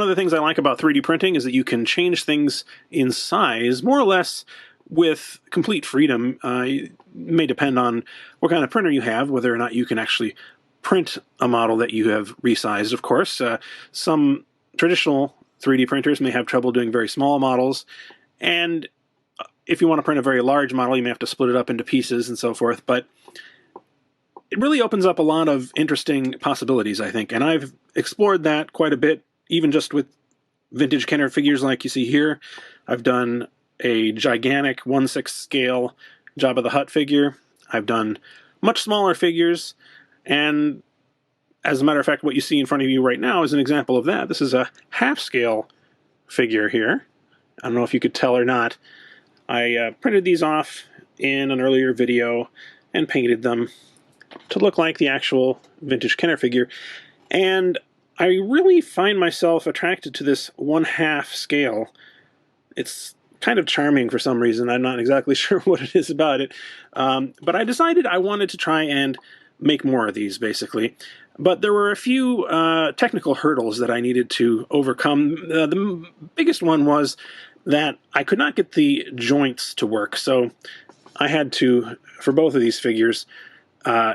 One of the things I like about 3D printing is that you can change things in size more or less with complete freedom. It may depend on what kind of printer you have, whether or not you can actually print a model that you have resized, of course. Some traditional 3D printers may have trouble doing very small models, and if you want to print a very large model, you may have to split it up into pieces and so forth, but it really opens up a lot of interesting possibilities, I think, and I've explored that quite a bit, even just with vintage Kenner figures like you see here. I've done a gigantic 1/6 scale Jabba the Hutt figure. I've done much smaller figures, and as a matter of fact, what you see in front of you right now is an example of that. This is a half-scale figure here. I don't know if you could tell or not. I printed these off in an earlier video and painted them to look like the actual vintage Kenner figure, and I really find myself attracted to this 1/2 scale. It's kind of charming for some reason. I'm not exactly sure what it is about it, but I decided I wanted to try and make more of these, basically. But there were a few technical hurdles that I needed to overcome. The biggest one was that I could not get the joints to work, so I had to, for both of these figures,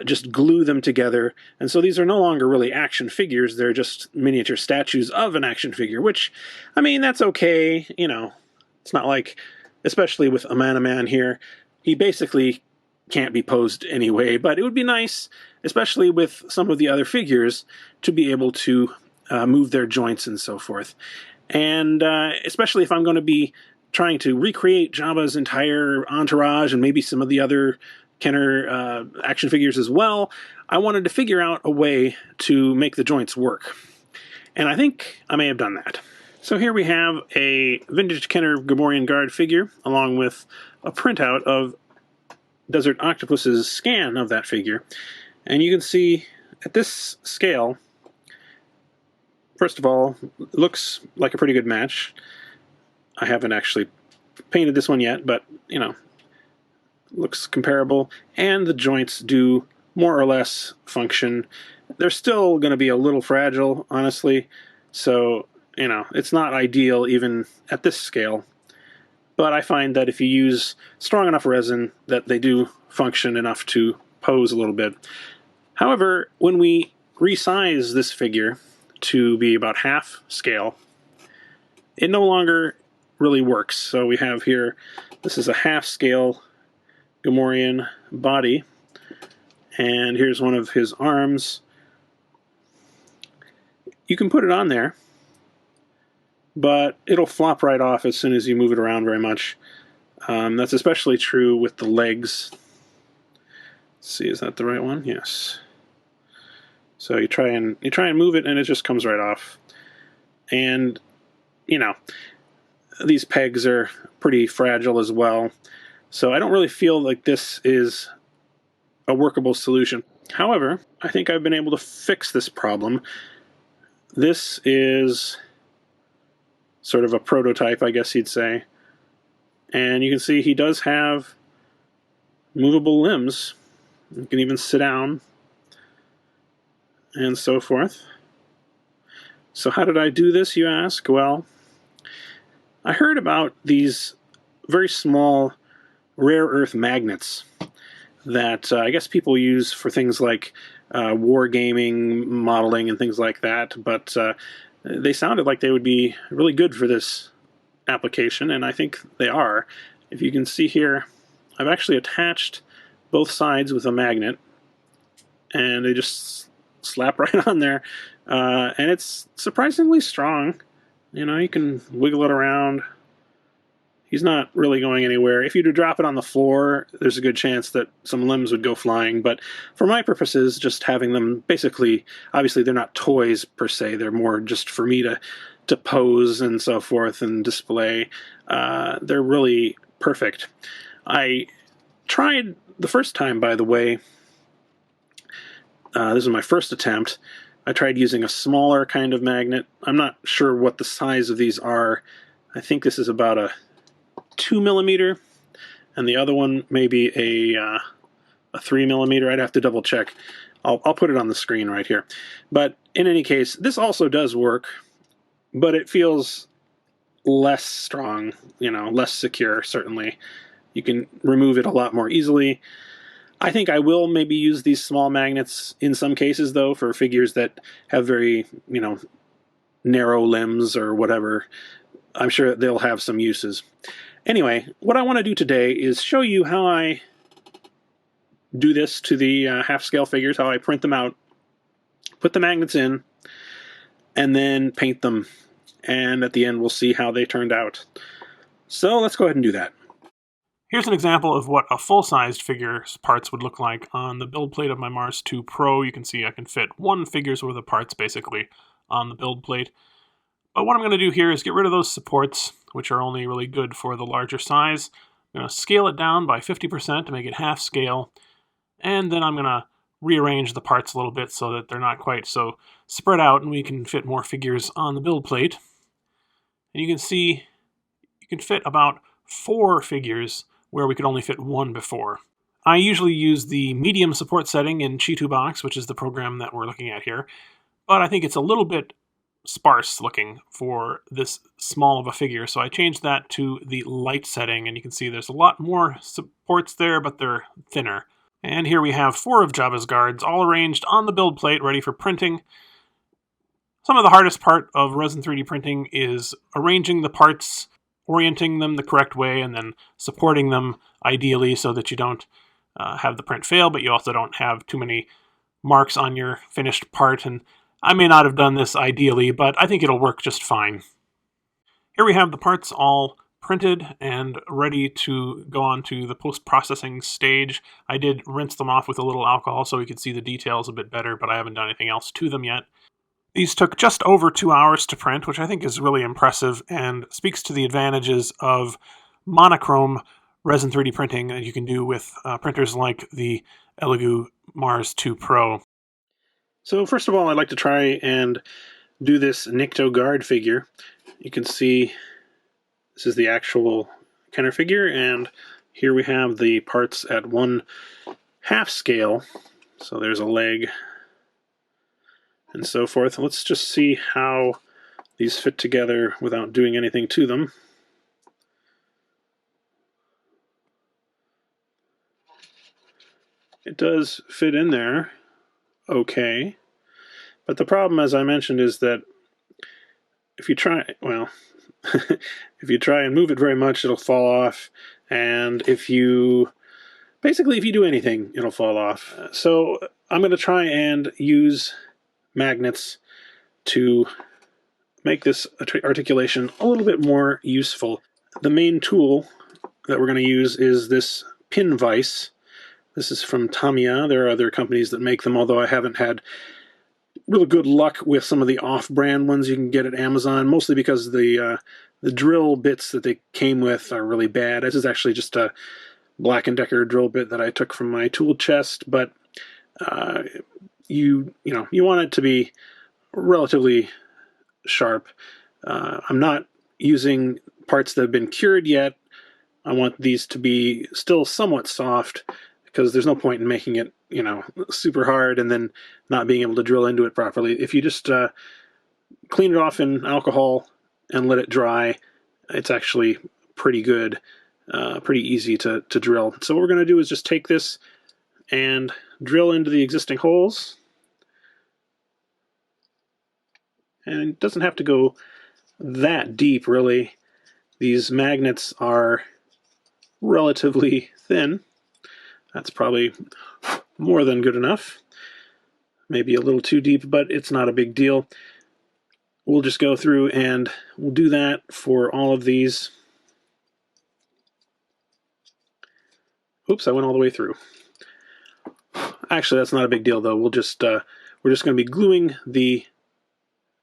just glue them together. And so these are no longer really action figures, they're just miniature statues of an action figure, which, I mean, that's okay, you know. It's not like, especially with a man here, he basically can't be posed anyway, but it would be nice, especially with some of the other figures, to be able to move their joints and so forth. And especially if I'm going to be trying to recreate Jabba's entire entourage and maybe some of the other Kenner action figures as well, I wanted to figure out a way to make the joints work. And I think I may have done that. So here we have a vintage Kenner Gamorrean Guard figure, along with a printout of Desert Octopus's scan of that figure. And you can see at this scale, first of all, it looks like a pretty good match. I haven't actually painted this one yet, but, you know, looks comparable, and the joints do more or less function. They're still going to be a little fragile, honestly, so, you know, it's not ideal even at this scale, but I find that if you use strong enough resin that they do function enough to pose a little bit. However, when we resize this figure to be about half scale, it no longer really works. So we have here, this is a half scale Gamorrean body, and here's one of his arms. You can put it on there, but it'll flop right off as soon as you move it around very much. That's especially true with the legs. Let's see, is that the right one? Yes. So you try and move it, and it just comes right off. And, you know, these pegs are pretty fragile as well. So I don't really feel like this is a workable solution. However, I think I've been able to fix this problem. This is sort of a prototype, I guess you'd say. And you can see he does have movable limbs. You can even sit down and so forth. So how did I do this, you ask? Well, I heard about these very small rare earth magnets that I guess people use for things like wargaming, modeling, and things like that, but they sounded like they would be really good for this application, and I think they are. If you can see here, I've actually attached both sides with a magnet, and they just slap right on there, and it's surprisingly strong. You know, you can wiggle it around. He's not really going anywhere. If you do drop it on the floor, there's a good chance that some limbs would go flying. But for my purposes, just having them basically, obviously they're not toys per se. They're more just for me to pose and so forth and display. They're really perfect. I tried the first time, by the way. This was my first attempt. I tried using a smaller kind of magnet. I'm not sure what the size of these are. I think this is about a 2mm, and the other one may be a 3mm. I'd have to double check. I'll put it on the screen right here. But in any case, this also does work, but it feels less strong, less secure, certainly. You can remove it a lot more easily. I think I will maybe use these small magnets in some cases, though, for figures that have very, narrow limbs or whatever. I'm sure they'll have some uses. Anyway, what I want to do today is show you how I do this to the half-scale figures, how I print them out, put the magnets in, and then paint them. And at the end, we'll see how they turned out. So let's go ahead and do that. Here's an example of what a full-sized figure's parts would look like on the build plate of my Mars 2 Pro. You can see I can fit one figure's worth of parts, basically, on the build plate. But what I'm going to do here is get rid of those supports, which are only really good for the larger size. I'm going to scale it down by 50% to make it half scale. And then I'm going to rearrange the parts a little bit so that they're not quite so spread out and we can fit more figures on the build plate. And you can see you can fit about 4 figures where we could only fit one before. I usually use the medium support setting in Chi2Box, which is the program that we're looking at here, but I think it's a little bit sparse looking for this small of a figure, so I changed that to the light setting, and you can see there's a lot more supports there, but they're thinner. And here we have 4 of Jabba's guards all arranged on the build plate, ready for printing. Some of the hardest part of resin 3D printing is arranging the parts, orienting them the correct way, and then supporting them ideally so that you don't have the print fail, but you also don't have too many marks on your finished part. And I may not have done this ideally, but I think it'll work just fine. Here we have the parts all printed and ready to go on to the post-processing stage. I did rinse them off with a little alcohol so we could see the details a bit better, but I haven't done anything else to them yet. These took just over 2 hours to print, which I think is really impressive and speaks to the advantages of monochrome resin 3D printing that you can do with printers like the Elegoo Mars 2 Pro. So first of all, I'd like to try and do this Nikto guard figure. You can see this is the actual Kenner figure, and here we have the parts at 1/2 scale. So there's a leg and so forth. Let's just see how these fit together without doing anything to them. It does fit in there okay, but the problem, as I mentioned, is that if you try, well, if you try and move it very much, it'll fall off, and if you do anything, it'll fall off. So I'm going to try and use magnets to make this articulation a little bit more useful. The main tool that we're going to use is this pin vise. This is from Tamiya. There are other companies that make them, although I haven't had really good luck with some of the off-brand ones you can get at Amazon, mostly because the drill bits that they came with are really bad. This is actually just a Black & Decker drill bit that I took from my tool chest, but you want it to be relatively sharp. I'm not using parts that have been cured yet. I want these to be still somewhat soft because there's no point in making it, super hard and then not being able to drill into it properly. If you just clean it off in alcohol and let it dry, it's actually pretty good, pretty easy to drill. So what we're going to do is just take this and drill into the existing holes. And it doesn't have to go that deep, really. These magnets are relatively thin. That's probably more than good enough. Maybe a little too deep, but it's not a big deal. We'll just go through and we'll do that for all of these. Oops, I went all the way through. Actually, that's not a big deal, though. We're just going to be gluing the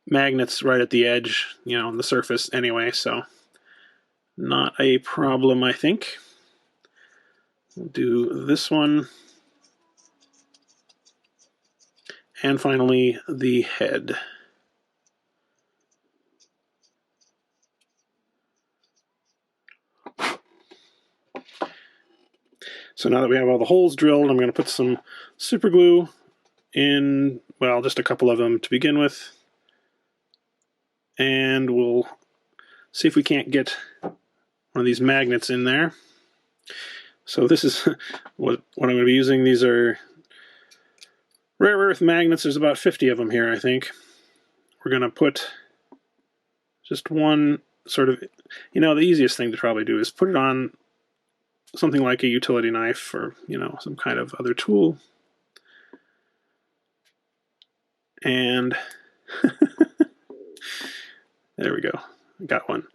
magnets right at the edge, on the surface anyway, so not a problem, I think. We'll do this one. And finally, the head. So now that we have all the holes drilled, I'm going to put some super glue in, well, just a couple of them to begin with. and we'll see if we can't get one of these magnets in there. So this is what I'm going to be using. These are rare earth magnets. There's about 50 of them here, I think. We're going to put just one sort of, the easiest thing to probably do is put it on something like a utility knife or, some kind of other tool. And there we go. Got one.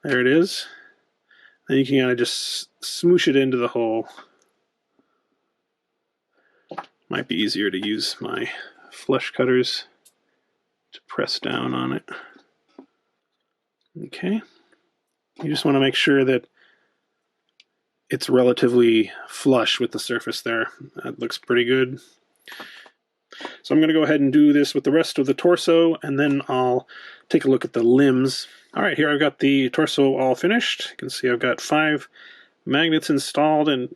There it is. Then you can kind of just smoosh it into the hole. Might be easier to use my flesh cutters to press down on it. Okay. You just want to make sure that it's relatively flush with the surface there. That looks pretty good. So I'm going to go ahead and do this with the rest of the torso, and then I'll take a look at the limbs. All right, here I've got the torso all finished. You can see I've got 5 magnets installed, and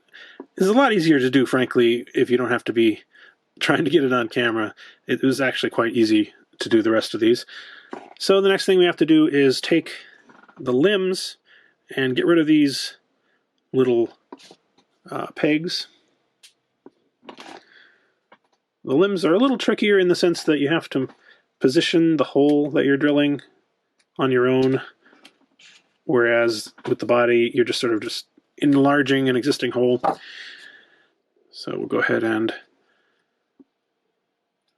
it's a lot easier to do, frankly, if you don't have to be trying to get it on camera. It was actually quite easy to do the rest of these. So the next thing we have to do is take the limbs and get rid of these little pegs. The limbs are a little trickier in the sense that you have to position the hole that you're drilling on your own, whereas with the body, you're just sort of just enlarging an existing hole. So we'll go ahead and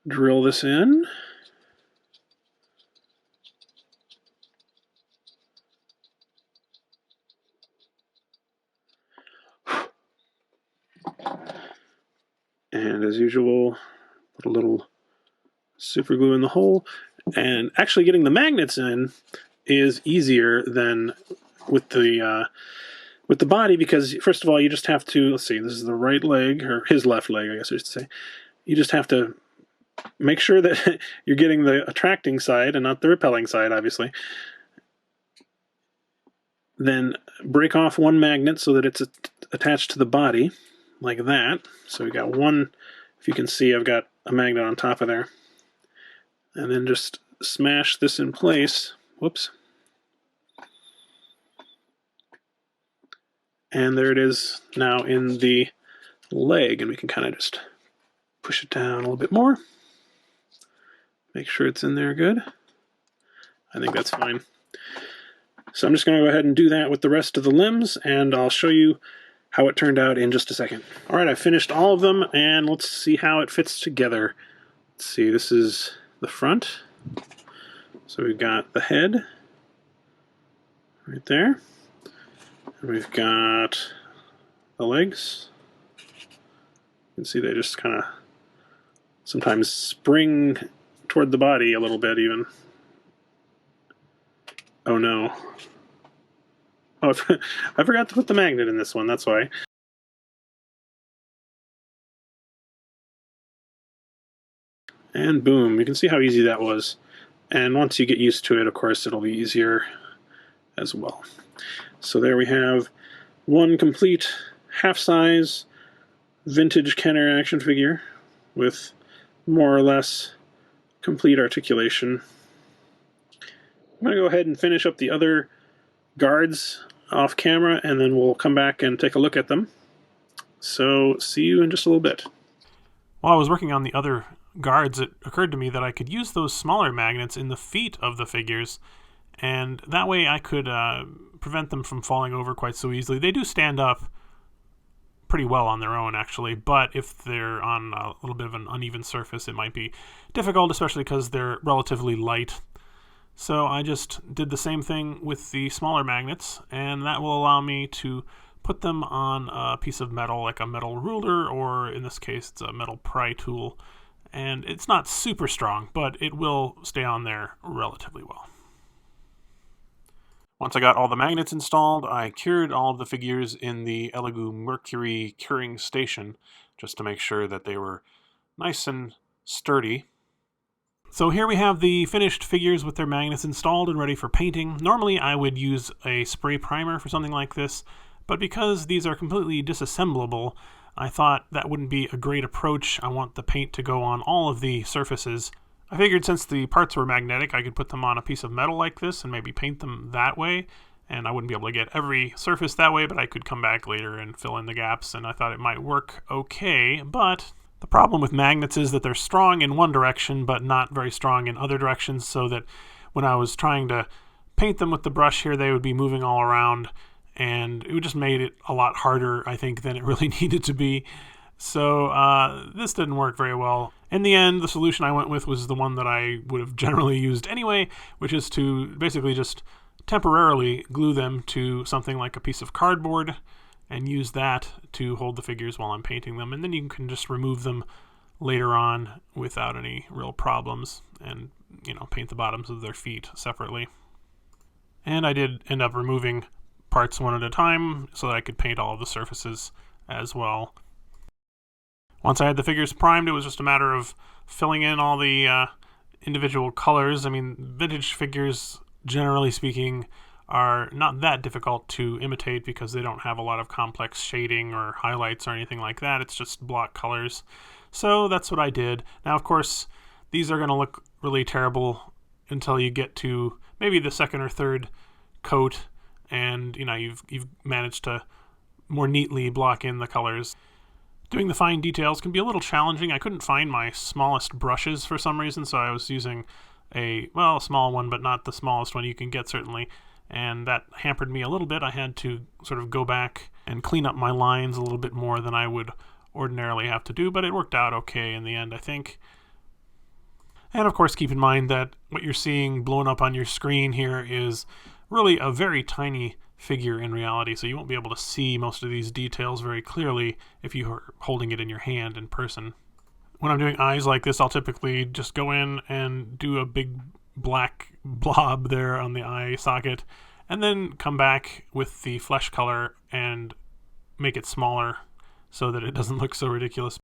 drill this in. And as usual, put a little super glue in the hole. And actually getting the magnets in is easier than with the body, because first of all, you just have to, let's see, this is the right leg, or his left leg, I guess I should say. You just have to make sure that you're getting the attracting side and not the repelling side, obviously. Then break off one magnet so that it's attached to the body, like that. So we got one, if you can see, I've got a magnet on top of there. And then just smash this in place. Whoops. And there it is now in the leg, and we can kind of just push it down a little bit more. Make sure it's in there good. I think that's fine. So I'm just going to go ahead and do that with the rest of the limbs, and I'll show you how it turned out in just a second. All right, I finished all of them, and let's see how it fits together. Let's see, this is the front. So we've got the head right there. And we've got the legs. You can see they just kind of sometimes spring toward the body a little bit even. Oh no. Oh, I forgot to put the magnet in this one, that's why. And boom, you can see how easy that was. And once you get used to it, of course, it'll be easier as well. So there we have one complete half-size vintage Kenner action figure with more or less complete articulation. I'm going to go ahead and finish up the other guards off camera, and then we'll come back and take a look at them. So see you in just a little bit. While I was working on the other guards, it occurred to me that I could use those smaller magnets in the feet of the figures, and that way I could prevent them from falling over quite so easily. They do stand up pretty well on their own, actually, but if they're on a little bit of an uneven surface, it might be difficult, especially because they're relatively light. So I just did the same thing with the smaller magnets, and that will allow me to put them on a piece of metal, like a metal ruler, or in this case, it's a metal pry tool. And it's not super strong, but it will stay on there relatively well. Once I got all the magnets installed, I cured all of the figures in the Elegoo Mercury curing station, just to make sure that they were nice and sturdy. So here we have the finished figures with their magnets installed and ready for painting. Normally I would use a spray primer for something like this, but because these are completely disassemblable, I thought that wouldn't be a great approach. I want the paint to go on all of the surfaces I figured since the parts were magnetic, I could put them on a piece of metal like this and maybe paint them that way. And I wouldn't be able to get every surface that way, but I could come back later and fill in the gaps, and I thought it might work okay. But the problem with magnets is that they're strong in one direction, but not very strong in other directions, so that when I was trying to paint them with the brush here, they would be moving all around, and it just made it a lot harder, I think, than it really needed to be. So this didn't work very well. In the end, the solution I went with was the one that I would have generally used anyway, which is to basically just temporarily glue them to something like a piece of cardboard and use that to hold the figures while I'm painting them. And then you can just remove them later on without any real problems and, paint the bottoms of their feet separately. And I did end up removing parts one at a time so that I could paint all of the surfaces as well. Once I had the figures primed, it was just a matter of filling in all the individual colors. I mean, vintage figures, generally speaking, are not that difficult to imitate because they don't have a lot of complex shading or highlights or anything like that. It's just block colors. So that's what I did. Now, of course, these are going to look really terrible until you get to maybe the second or third coat, and you've managed to more neatly block in the colors. Doing the fine details can be a little challenging. I couldn't find my smallest brushes for some reason, so I was using a small one, but not the smallest one you can get, certainly. And that hampered me a little bit. I had to sort of go back and clean up my lines a little bit more than I would ordinarily have to do, but it worked out okay in the end, I think. And of course, keep in mind that what you're seeing blown up on your screen here is really a very tiny figure in reality, so you won't be able to see most of these details very clearly if you're holding it in your hand in person. When I'm doing eyes like this, I'll typically just go in and do a big black blob there on the eye socket, and then come back with the flesh color and make it smaller so that it doesn't look so ridiculous.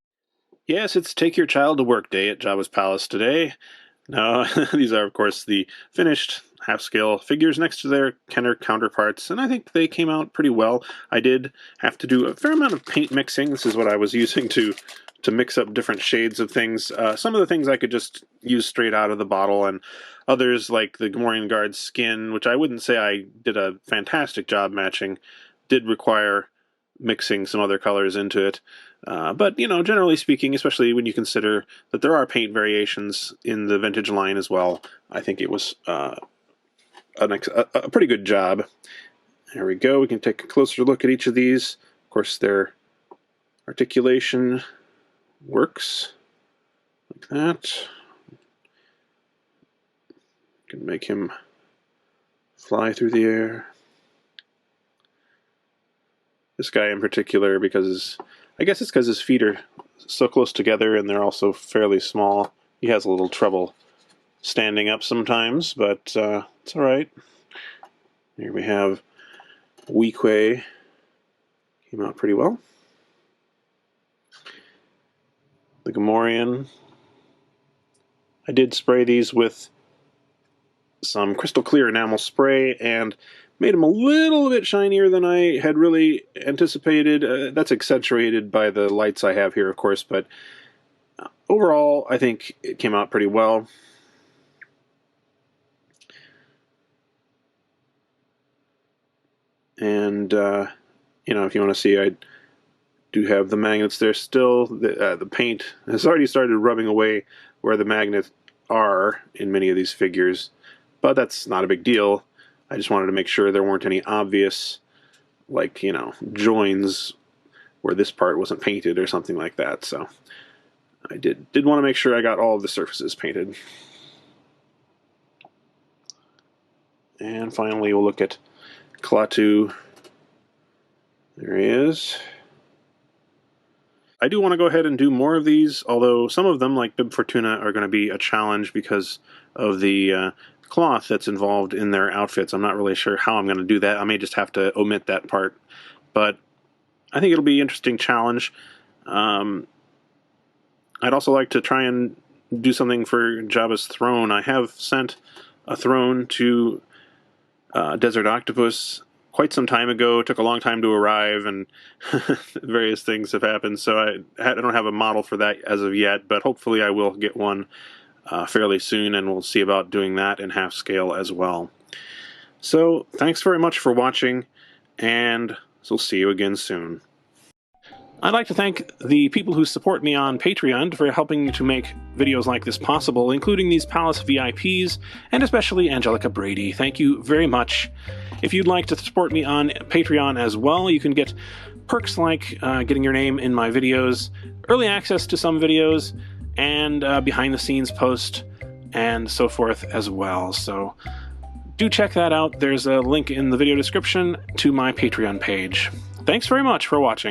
Yes, it's Take Your Child to Work Day at Jabba's Palace today. Now, these are, of course, the finished half-scale figures next to their Kenner counterparts, and I think they came out pretty well. I did have to do a fair amount of paint mixing. This is what I was using to mix up different shades of things. Some of the things I could just use straight out of the bottle, and others, like the Gamorrean Guard's skin, which I wouldn't say I did a fantastic job matching, did require mixing some other colors into it. But, generally speaking, especially when you consider that there are paint variations in the vintage line as well, I think it was a pretty good job. There we go. We can take a closer look at each of these. Of course, their articulation works like that. Can make him fly through the air. This guy in particular, because I guess it's because his feet are so close together and they're also fairly small. He has a little trouble standing up sometimes, but it's all right. Here we have Weequay. Came out pretty well. The Gamorrean. I did spray these with some crystal clear enamel spray and made them a little bit shinier than I had really anticipated. That's accentuated by the lights I have here, of course, but overall, I think it came out pretty well. And, if you want to see, I do have the magnets there still. The paint has already started rubbing away where the magnets are in many of these figures, but that's not a big deal. I just wanted to make sure there weren't any obvious, joins where this part wasn't painted or something like that. So I did want to make sure I got all of the surfaces painted. And finally, we'll look at Klaatu. There he is. I do want to go ahead and do more of these, although some of them, like Bib Fortuna, are going to be a challenge because of the cloth that's involved in their outfits. I'm not really sure how I'm going to do that. I may just have to omit that part, but I think it'll be an interesting challenge. I'd also like to try and do something for Jabba's throne. I have sent a throne to Desert Octopus quite some time ago. It took a long time to arrive, and various things have happened, so I don't have a model for that as of yet, but hopefully I will get one fairly soon, and we'll see about doing that in half scale as well. So thanks very much for watching, and we'll see you again soon. I'd like to thank the people who support me on Patreon for helping to make videos like this possible, including these Palace VIPs, and especially Angelica Brady. Thank you very much. If you'd like to support me on Patreon as well, you can get perks like getting your name in my videos, early access to some videos, and behind-the-scenes post, and so forth as well. So do check that out. There's a link in the video description to my Patreon page. Thanks very much for watching.